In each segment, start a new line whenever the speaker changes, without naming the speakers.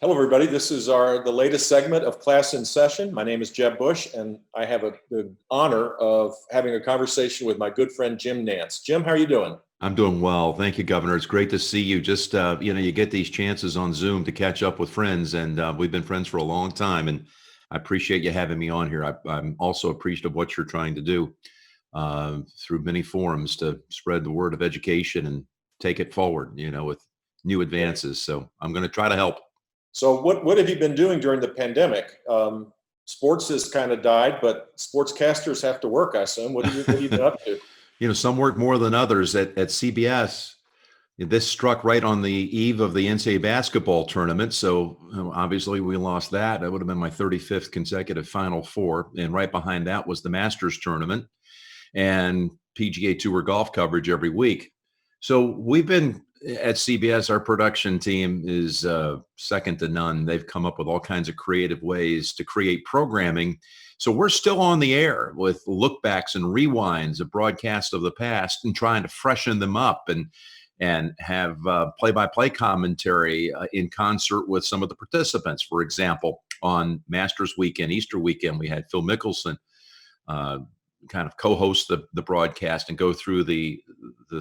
Hello, everybody. This is the latest segment of Class in Session. My name is Jeb Bush, and I have the honor of having a conversation with my good friend, Jim Nantz. Jim, how are you doing?
I'm doing well. Thank you, Governor. It's great to see you. Just, you get these chances on Zoom to catch up with friends, and we've been friends for a long time, and I appreciate you having me on here. I'm also appreciative of what you're trying to do through many forums to spread the word of education and take it forward, with new advances. So I'm going to try to help.
So what have you been doing during the pandemic? Sports has kind of died, but sportscasters have to work, I assume. What have you been up to?
Some work more than others. At CBS, this struck right on the eve of the NCAA basketball tournament. So obviously we lost that. That would have been my 35th consecutive Final Four. And right behind that was the Masters tournament and PGA Tour golf coverage every week. So we've been at CBS, our production team is second to none. They've come up with all kinds of creative ways to create programming. So we're still on the air with lookbacks and rewinds of broadcasts of the past and trying to freshen them up and have play-by-play commentary in concert with some of the participants. For example, on Masters weekend, Easter weekend, we had Phil Mickelson kind of co-host the broadcast and go through the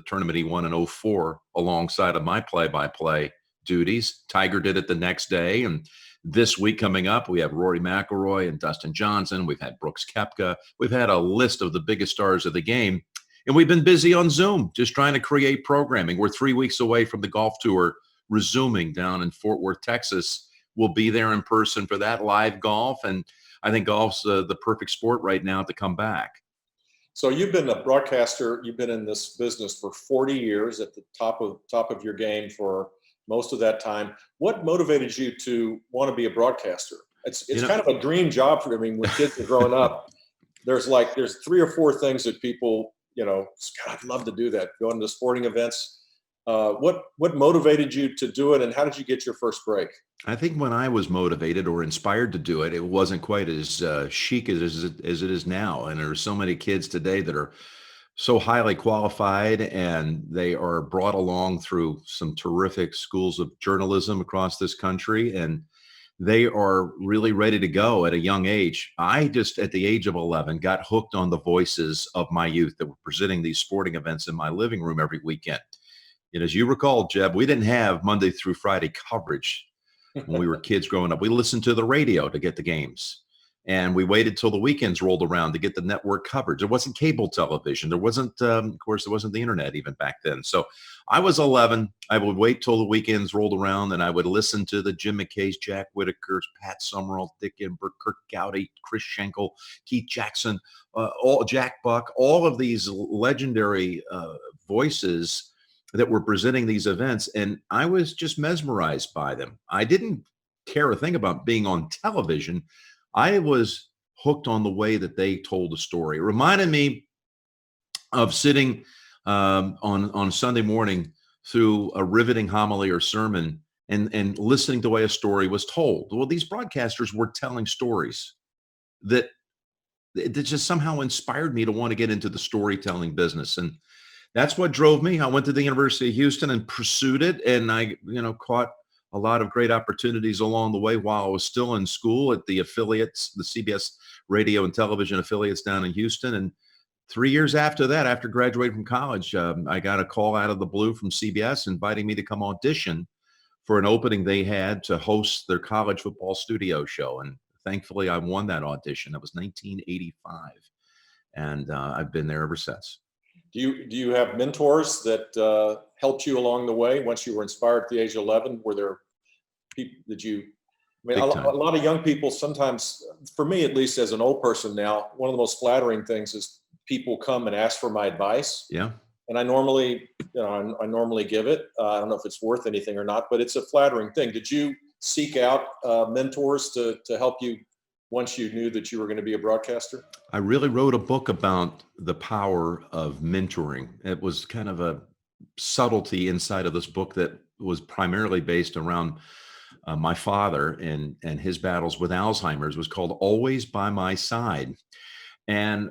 tournament he won in 2004 alongside of my play-by-play duties. Tiger did it the next day. And this week coming up, we have Rory McIlroy and Dustin Johnson. We've had Brooks Koepka. We've had a list of the biggest stars of the game. And we've been busy on Zoom, just trying to create programming. We're 3 weeks away from the golf tour resuming down in Fort Worth, Texas. We'll be there in person for that live golf. And I think golf's the perfect sport right now to come back.
So you've been a broadcaster. You've been in this business for 40 years at the top of your game for most of that time. What motivated you to want to be a broadcaster? It's kind of a dream job for, when kids are growing up, there's 3 or 4 things that people, God, I'd love to do that. Going to sporting events. What motivated you to do it, and how did you get your first break?
I think when I was motivated or inspired to do it, it wasn't quite as chic as it is now. And there are so many kids today that are so highly qualified, and they are brought along through some terrific schools of journalism across this country, and they are really ready to go at a young age. I just, at the age of 11, got hooked on the voices of my youth that were presenting these sporting events in my living room every weekend. And as you recall, Jeb, we didn't have Monday through Friday coverage when we were kids growing up. We listened to the radio to get the games, and we waited till the weekends rolled around to get the network coverage. There wasn't cable television. There wasn't, of course, there wasn't the internet even back then. So I was 11. I would wait till the weekends rolled around, and I would listen to the Jim McKay's, Jack Whitakers, Pat Summerall, Dick Enberg, Kirk Gowdy, Chris Schenkel, Keith Jackson, Jack Buck, all of these legendary voices that were presenting these events, and I was just mesmerized by them. I didn't care a thing about being on television. I was hooked on the way that they told the story. It reminded me of sitting on Sunday morning through a riveting homily or sermon and listening to the way a story was told. Well, these broadcasters were telling stories that just somehow inspired me to want to get into the storytelling business. And that's what drove me. I went to the University of Houston and pursued it. And I, caught a lot of great opportunities along the way while I was still in school at the affiliates, the CBS radio and television affiliates down in Houston. And 3 years after that, after graduating from college, I got a call out of the blue from CBS inviting me to come audition for an opening they had to host their college football studio show. And thankfully, I won that audition. That was 1985. And I've been there ever since.
Do you have mentors that helped you along the way once you were inspired at the age of 11? Were there people that you, a lot of young people sometimes, for me at least as an old person now, one of the most flattering things is people come and ask for my advice.
Yeah.
And I normally, I normally give it. I don't know if it's worth anything or not, but it's a flattering thing. Did you seek out mentors to help you once you knew that you were going to be a broadcaster?
I really wrote a book about the power of mentoring. It was kind of a subtlety inside of this book that was primarily based around my father and his battles with Alzheimer's. It was called Always by My Side. And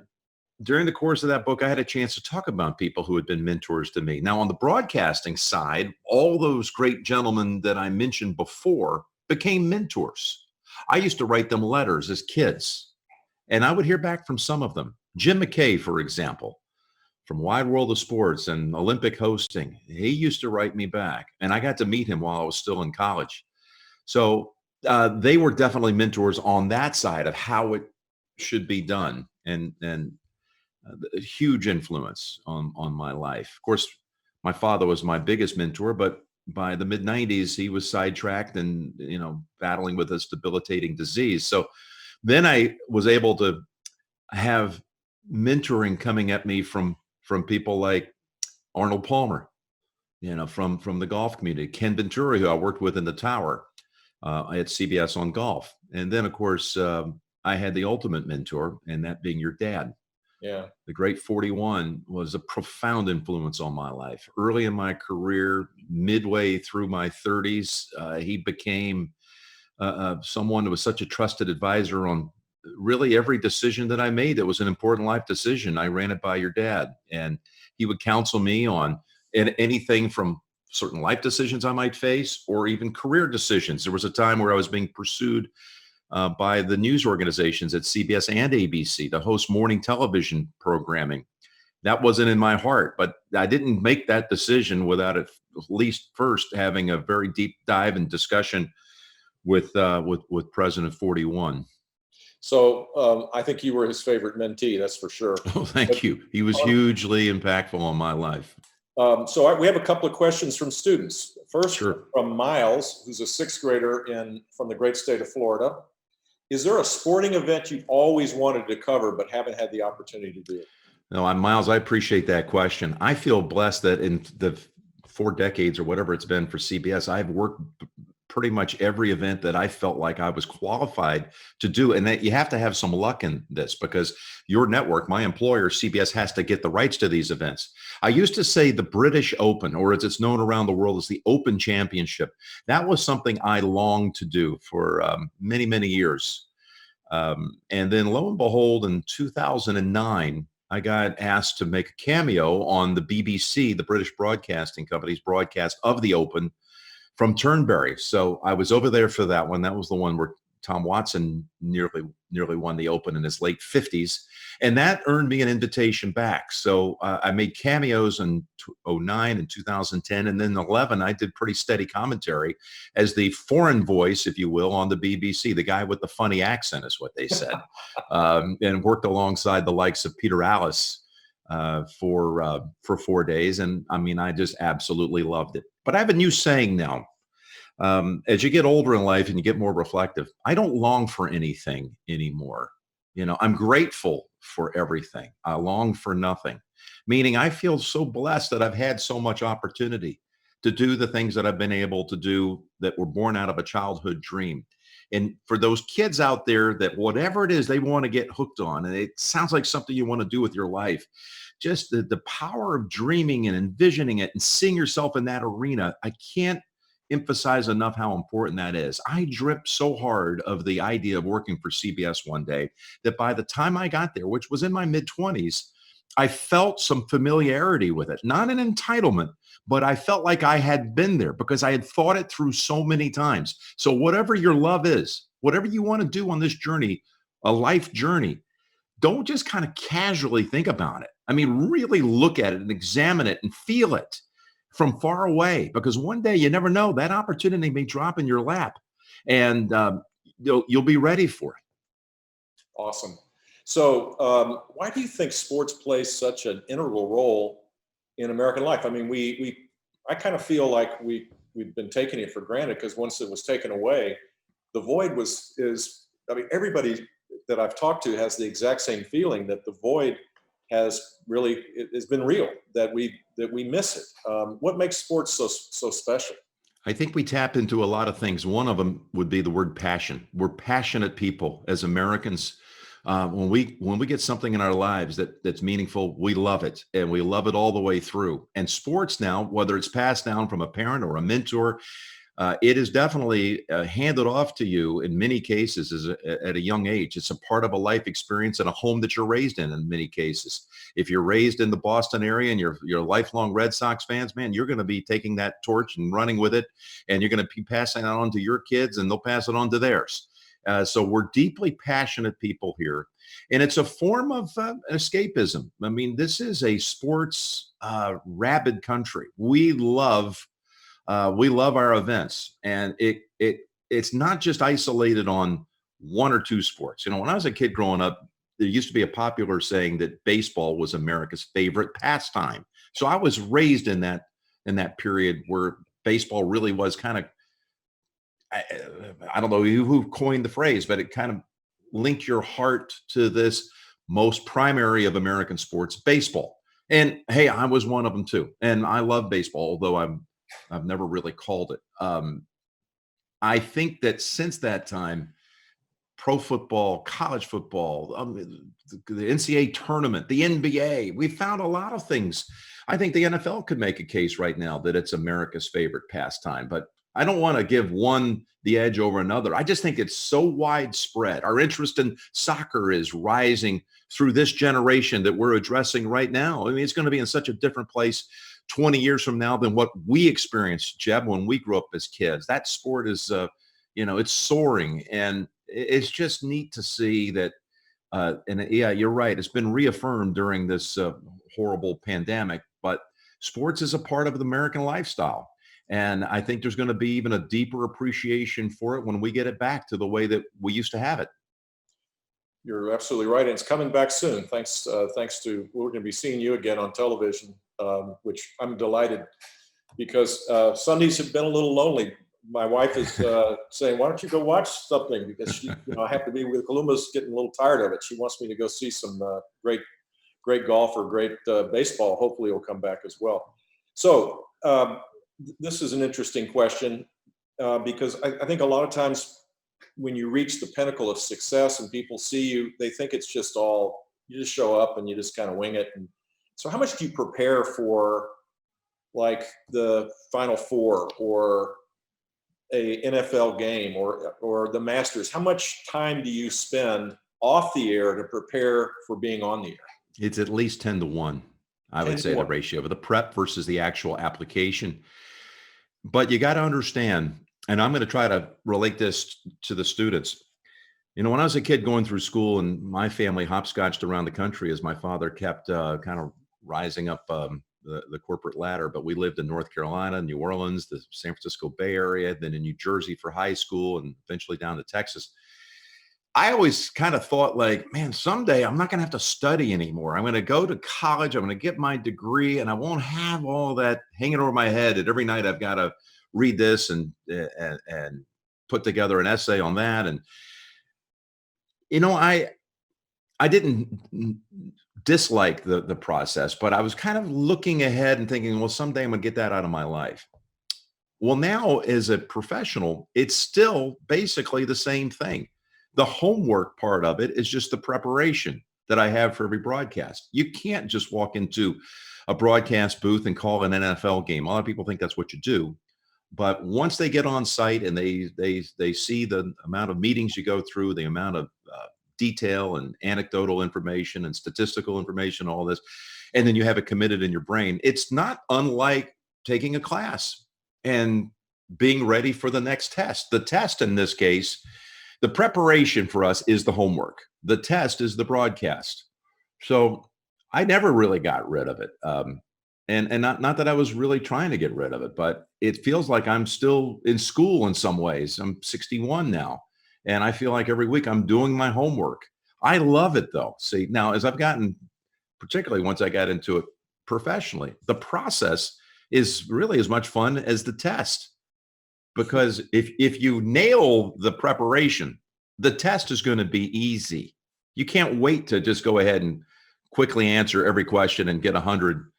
during the course of that book, I had a chance to talk about people who had been mentors to me. Now, on the broadcasting side, all those great gentlemen that I mentioned before became mentors. I used to write them letters as kids, and I would hear back from some of them. Jim McKay, for example, from Wide World of Sports and Olympic hosting, he used to write me back, and I got to meet him while I was still in college. So they were definitely mentors on that side of how it should be done, and a huge influence on my life. Of course, my father was my biggest mentor, but by the mid 90s, he was sidetracked and, battling with this debilitating disease. So then I was able to have mentoring coming at me from people like Arnold Palmer, from the golf community, Ken Venturi, who I worked with in the tower at CBS on golf. And then, of course, I had the ultimate mentor, and that being your dad.
Yeah.
The great 41 was a profound influence on my life. Early in my career, midway through my 30s, he became someone who was such a trusted advisor on really every decision that I made. That was an important life decision. I ran it by your dad, and he would counsel me on anything from certain life decisions I might face or even career decisions. There was a time where I was being pursued by the news organizations at CBS and ABC to host morning television programming. That wasn't in my heart, but I didn't make that decision without at least first having a very deep dive and discussion with President 41.
So I think you were his favorite mentee, that's for sure.
Oh, thank you. He was hugely impactful on my life.
We have a couple of questions from students. First,
Sure.
from Miles, who's a sixth grader from the great state of Florida. Is there a sporting event you always wanted to cover but haven't had the opportunity to do?
No, Miles, I appreciate that question. I feel blessed that in the 4 decades or whatever it's been for CBS, I've worked pretty much every event that I felt like I was qualified to do. And that you have to have some luck in this, because your network, my employer, CBS, has to get the rights to these events. I used to say the British Open, or as it's known around the world as the Open Championship. That was something I longed to do for many, many years. And then lo and behold, in 2009, I got asked to make a cameo on the BBC, the British Broadcasting Company's broadcast of the Open from Turnberry. So I was over there for that one. That was the one where Tom Watson nearly won the Open in his late 50s. And that earned me an invitation back. So I made cameos in 2009 and 2010. And then 2011, I did pretty steady commentary as the foreign voice, if you will, on the BBC, the guy with the funny accent is what they said, and worked alongside the likes of Peter Alice for 4 days. And I mean, I just absolutely loved it. But I have a new saying now. As you get older in life and you get more reflective, I don't long for anything anymore. I'm grateful for everything. I long for nothing, meaning I feel so blessed that I've had so much opportunity to do the things that I've been able to do that were born out of a childhood dream. And for those kids out there that whatever it is they want to get hooked on, and it sounds like something you want to do with your life, just the power of dreaming and envisioning it and seeing yourself in that arena, I can't emphasize enough how important that is. I dreamt so hard of the idea of working for CBS one day that by the time I got there, which was in my mid-20s, I felt some familiarity with it, not an entitlement, but I felt like I had been there because I had thought it through so many times. So whatever your love is, whatever you want to do on this journey, a life journey, don't just kind of casually think about it. I mean, really look at it and examine it and feel it from far away, because one day you never know, that opportunity may drop in your lap, and you'll be ready for it.
Awesome. So why do you think sports plays such an integral role in American life? I mean, I kind of feel like we've been taking it for granted, because once it was taken away, the void everybody that I've talked to has the exact same feeling, that the void has been real, that we miss it. What makes sports so special?
I think we tap into a lot of things. One of them would be the word passion. We're passionate people as Americans. When we get something in our lives that's meaningful, we love it, and we love it all the way through. And sports now, whether it's passed down from a parent or a mentor, it is definitely handed off to you in many cases at a young age. It's a part of a life experience and a home that you're raised in many cases. If you're raised in the Boston area and you're lifelong Red Sox fans, man, you're going to be taking that torch and running with it, and you're going to be passing it on to your kids, and they'll pass it on to theirs. So we're deeply passionate people here, and it's a form of escapism. I mean, this is a sports rabid country. We love our events, and it's not just isolated on one or two sports. You know, when I was a kid growing up, there used to be a popular saying that baseball was America's favorite pastime. So I was raised in that period where baseball really was kind of, I don't know who coined the phrase, but it kind of linked your heart to this most primary of American sports, baseball. And hey, I was one of them too. And I love baseball, although I've never really called it. I think that since that time, pro football, college football, the NCAA tournament, the NBA, we found a lot of things. I think the NFL could make a case right now that it's America's favorite pastime, but I don't want to give one the edge over another. I just think it's so widespread. Our interest in soccer is rising through this generation that we're addressing right now. I mean, it's going to be in such a different place 20 years from now than what we experienced, Jeb, when we grew up as kids. That sport is, it's soaring, and it's just neat to see that. And yeah, you're right. It's been reaffirmed during this horrible pandemic, but sports is a part of the American lifestyle. And I think there's going to be even a deeper appreciation for it when we get it back to the way that we used to have it.
You're absolutely right. And it's coming back soon. Thanks to, we're going to be seeing you again on television, which I'm delighted, because Sundays have been a little lonely. My wife is saying, why don't you go watch something? Because she, I have to be with Columbus, getting a little tired of it. She wants me to go see some great golf or great baseball. Hopefully it'll come back as well. So this is an interesting question because I think a lot of times when you reach the pinnacle of success and people see you, they think it's just all, you just show up and you just kind of wing it. And so how much do you prepare for like the Final Four or a NFL game or the Masters? How much time do you spend off the air to prepare for being on the air?
It's at least 10-1, I would say, the ratio of the prep versus the actual application. But you got to understand, and I'm going to try to relate this to the students. When I was a kid going through school, and my family hopscotched around the country as my father kept kind of rising up the corporate ladder, but we lived in North Carolina, New Orleans, the San Francisco Bay Area, then in New Jersey for high school, and eventually down to Texas. I always kind of thought like, man, someday I'm not going to have to study anymore. I'm going to go to college. I'm going to get my degree, and I won't have all that hanging over my head. And every night I've got to read this and put together an essay on that. And, I didn't dislike the process, but I was kind of looking ahead and thinking, well, someday I'm going to get that out of my life. Well, now as a professional, it's still basically the same thing. The homework part of it is just the preparation that I have for every broadcast. You can't just walk into a broadcast booth and call an NFL game. A lot of people think that's what you do. But once they get on site and they see the amount of meetings you go through, the amount of detail and anecdotal information and statistical information, all this, and then you have it committed in your brain, it's not unlike taking a class and being ready for the next test. The test in this case, the preparation for us is the homework. The test is the broadcast. So I never really got rid of it. And not that I was really trying to get rid of it, but it feels like I'm still in school in some ways. I'm 61 now, and I feel like every week I'm doing my homework. I love it though. See, now as I've gotten, particularly once I got into it professionally, the process is really as much fun as the test. Because if you nail the preparation, the test is going to be easy. You can't wait to just go ahead and quickly answer every question and get 100,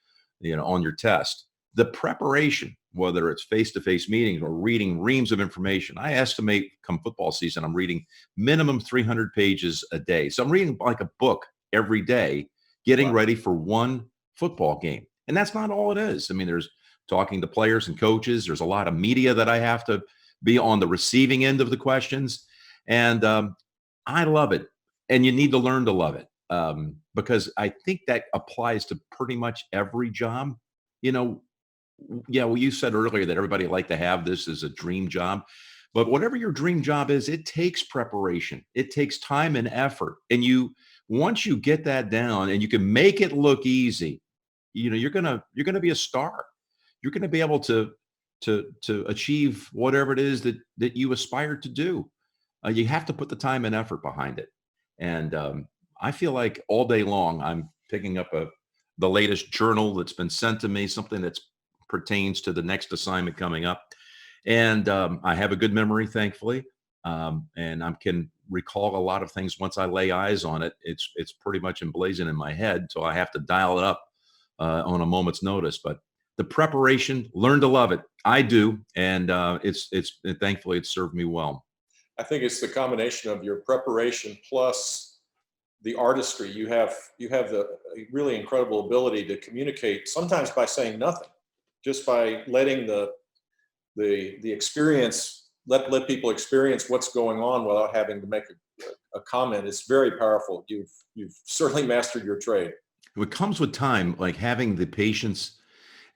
on your test. The preparation, whether it's face-to-face meetings or reading reams of information, I estimate come football season, I'm reading minimum 300 pages a day. So I'm reading like a book every day, getting ready for one football game. And that's not all it is. I mean, there's talking to players and coaches. There's a lot of media that I have to be on the receiving end of the questions. And I love it. And you need to learn to love it, because I think that applies to pretty much every job. You know, yeah, well, you said earlier that everybody like to have this as a dream job. But whatever your dream job is, it takes preparation. It takes time and effort. And once you get that down and you can make it look easy, you're gonna be a star. You're gonna be able to achieve whatever it is that you aspire to do. You have to put the time and effort behind it. And I feel like all day long I'm picking up the latest journal that's been sent to me, something that pertains to the next assignment coming up. And I have a good memory, thankfully, and I can recall a lot of things once I lay eyes on it. It's pretty much emblazoned in my head, so I have to dial it up on a moment's notice. But the preparation, learn to love it. I do, and thankfully it's served me well.
I think it's the combination of your preparation plus the artistry. You have the really incredible ability to communicate, sometimes by saying nothing, just by letting the experience, let people experience what's going on without having to make a comment. It's very powerful. You've certainly mastered your trade.
It comes with time, like having the patience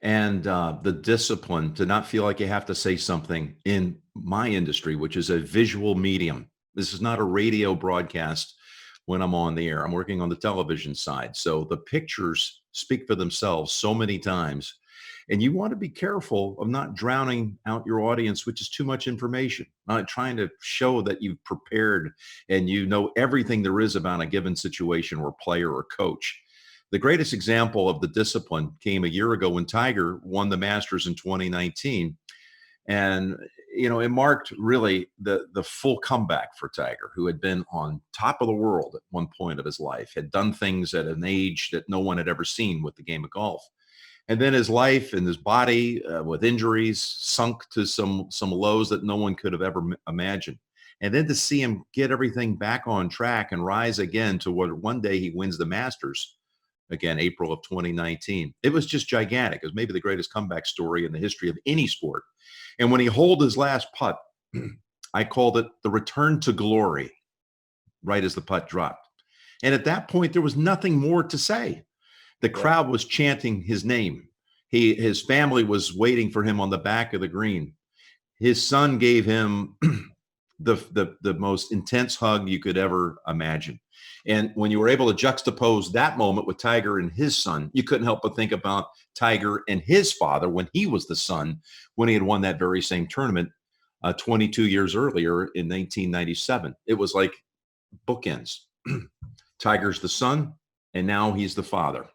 and the discipline to not feel like you have to say something in my industry, which is a visual medium. This is not a radio broadcast when I'm on the air. I'm working on the television side. So the pictures speak for themselves so many times. And you want to be careful of not drowning out your audience, which is too much information. Not trying to show that you've prepared and you know everything there is about a given situation or player or coach. The greatest example of the discipline came a year ago when Tiger won the Masters in 2019. And, it marked really the full comeback for Tiger, who had been on top of the world at one point of his life, had done things at an age that no one had ever seen with the game of golf. And then his life and his body with injuries sunk to some lows that no one could have ever imagined. And then to see him get everything back on track and rise again to what one day he wins the Masters, again, April of 2019. It was just gigantic. It was maybe the greatest comeback story in the history of any sport. And when he holed his last putt, I called it the return to glory, right as the putt dropped. And at that point, there was nothing more to say. The crowd was chanting his name. His family was waiting for him on the back of the green. His son gave him the most intense hug you could ever imagine. And when you were able to juxtapose that moment with Tiger and his son, you couldn't help but think about Tiger and his father when he was the son, when he had won that very same tournament 22 years earlier in 1997. It was like bookends. Tiger's the son, and now he's the father.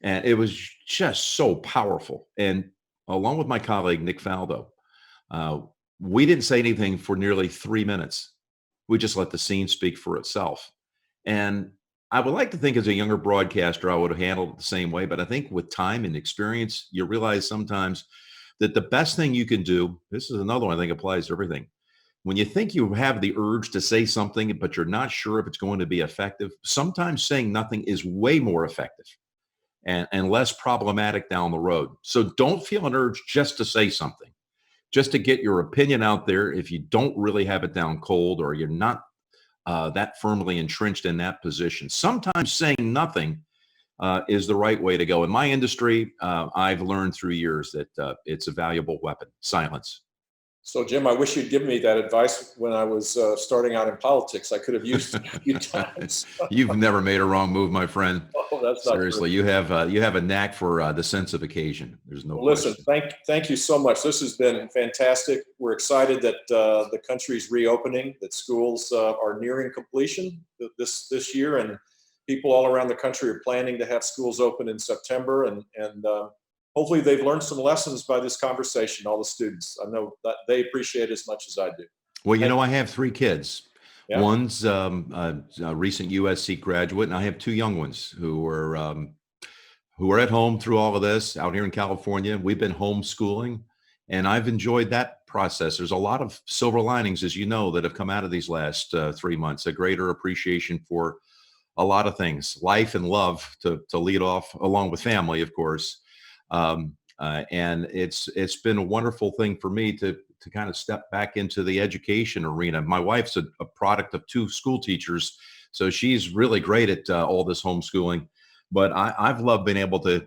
And it was just so powerful. And along with my colleague, Nick Faldo, we didn't say anything for nearly 3 minutes. We just let the scene speak for itself. And I would like to think as a younger broadcaster, I would have handled it the same way. But I think with time and experience, you realize sometimes that the best thing you can do, this is another one I think applies to everything. When you think you have the urge to say something, but you're not sure if it's going to be effective, sometimes saying nothing is way more effective and less problematic down the road. So don't feel an urge just to say something, just to get your opinion out there if you don't really have it down cold or you're not that firmly entrenched in that position. Sometimes saying nothing is the right way to go. In my industry, I've learned through years that it's a valuable weapon, silence.
So, Jim, I wish you'd given me that advice when I was starting out in politics. I could have used it a few times.
You've never made a wrong move, my friend.
Oh, that's not
Seriously,
true.
you have a knack for the sense of occasion. There's no
Listen,
question.
thank you so much. This has been fantastic. We're excited that the country's reopening, that schools are nearing completion this year, and people all around the country are planning to have schools open in September, and hopefully they've learned some lessons by this conversation, all the students. I know that they appreciate it as much as I do.
Well, I have 3 kids.
Yeah.
One's a recent USC graduate, and I have 2 young ones who are at home through all of this out here in California. We've been homeschooling, and I've enjoyed that process. There's a lot of silver linings, as you know, that have come out of these last 3 months, a greater appreciation for a lot of things, life and love to lead off, along with family, of course. And it's been a wonderful thing for me to kind of step back into the education arena. My wife's a product of 2 school teachers, so she's really great at all this homeschooling. But I've loved being able to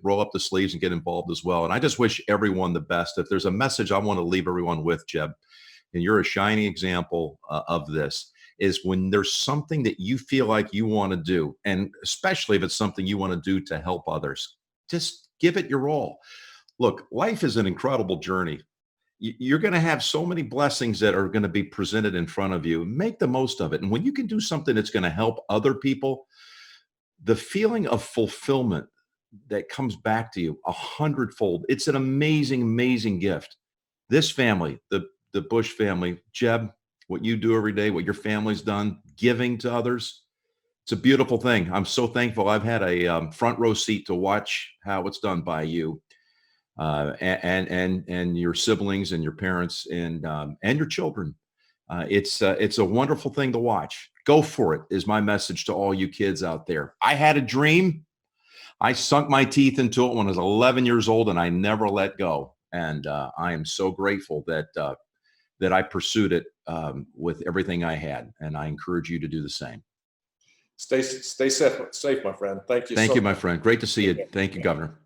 roll up the sleeves and get involved as well. And I just wish everyone the best. If there's a message I want to leave everyone with, Jeb, and you're a shining example of this, is when there's something that you feel like you want to do, and especially if it's something you want to do to help others, just give it your all. Look, life is an incredible journey. You're going to have so many blessings that are going to be presented in front of you. Make the most of it. And when you can do something that's going to help other people, the feeling of fulfillment that comes back to you 100-fold, it's an amazing, amazing gift. This family, the Bush family, Jeb, what you do every day, what your family's done, giving to others, it's a beautiful thing. I'm so thankful. I've had a front row seat to watch how it's done by you, and your siblings and your parents and your children. It's a wonderful thing to watch. Go for it is my message to all you kids out there. I had a dream. I sunk my teeth into it when I was 11 years old, and I never let go. And I am so grateful that I pursued it with everything I had, and I encourage you to do the same.
Stay safe, my friend. Thank you.
Thank
so
you, my
much.
friend. Great to see you. Thank you, Governor.